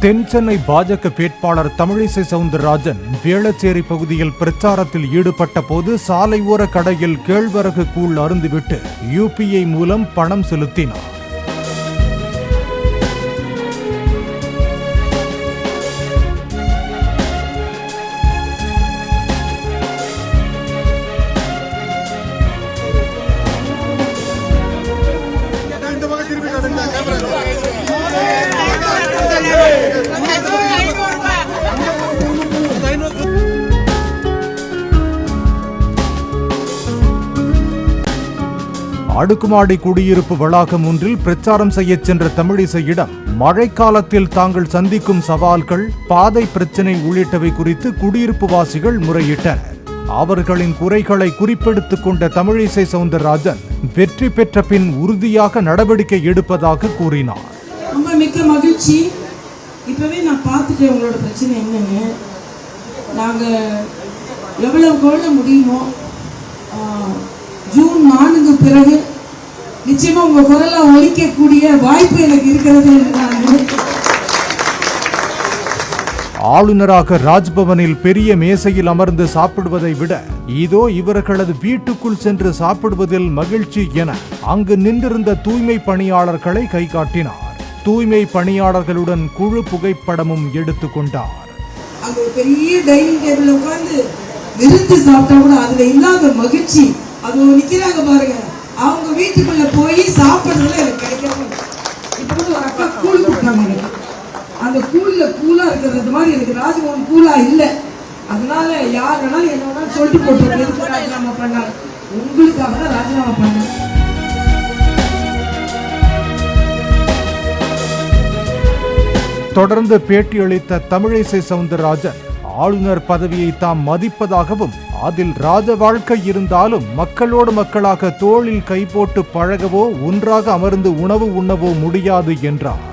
தென்சென்னை பாஜக வேட்பாளர் தமிழிசை சவுந்தரராஜன் வேளச்சேரி பகுதியில் பிரச்சாரத்தில் ஈடுபட்ட போது சாலை ஓர கடையில் கேழ்வரகு கூழ் அருந்துவிட்டு UPI மூலம் பணம் செலுத்தினார். அடுக்குமாடி குடியிருப்பு வளாகம் ஒன்றில் பிரச்சாரம் செய்ய சென்ற தமிழிசையிடம் மழைக்காலத்தில் தாங்கள் சந்திக்கும் சவால்கள், பாதை பிரச்சினை உள்ளிட்டவை குறித்து குடியிருப்பு வாசிகள் முறையிட்டனர். அவர்களின் குறைகளை குறிப்பெடுத்துக் கொண்ட தமிழிசை சவுந்தரராஜன் வெற்றி பெற்ற பின் உறுதியாக நடவடிக்கை எடுப்பதாக கூறினார். ரொம்ப மிக்க மகிழ்ச்சி. இப்பவே நான் பார்த்துட்டேன் உங்களோட பிரச்சனை என்னன்னு. நாங்க எவ்வளவு முடியுமோ ஜூன் 4க்கு பிறகு நிச்சயமா உங்க குரலை ஒலிக்கக்கூடிய வாய்ப்பு எனக்கு இருக்கிறது. ஆளுநராக ராஜ்பவனில் பெரிய மேசையில் அமர்ந்து சாப்பிடுவதை விட இதோ இவர்களது வீட்டுக்குள் சென்று சாப்பிடுவதில் மகிழ்ச்சி என அங்கு நின்றிருந்த தூய்மை பணியாளர்களை கை காட்டினார். தூய்மை பணியாளர்களுடன் குழு புகைப்படமும் எடுத்துக் கொண்டார். அங்க ஒரு பெரிய டைனிங் டேபிள் உட்கார்ந்து விருந்து சாப்பிட்டா கூட அதுல இல்லாத மகிழ்ச்சி, அது நிக்கிறாங்க பாருங்க, அவங்க வீட்டுக்குள்ள போய் சாப்பிடுறதுல எனக்கு கிடைக்காம. இப்ப ஒரு அக்கா கூழ் கொடுத்தாங்க, அந்த கூழ்ல கூலா இருக்கிறது மாதிரி எனக்கு ராஜ்பவன் கூலா இல்லை. அதனால யார் வேணாலும் என்ன வேணாலும் சொல்லிட்டு போட்டு எதுக்கு ராஜினாமா பண்ணாங்க, உங்களுக்காக தான் ராஜினாமா பண்ண. தொடர்ந்து பேட்டியளித்த தமிழிசை சவுந்தரராஜன் ஆளுநர் பதவியை தாம் மதிப்பதாகவும் அதில் ராஜ வாழ்க்கை இருந்தாலும் மக்களோடு மக்களாக தோளில் கை போட்டு பழகவோ ஒன்றாக அமர்ந்து உணவு உண்ணவோ முடியாது என்றார்.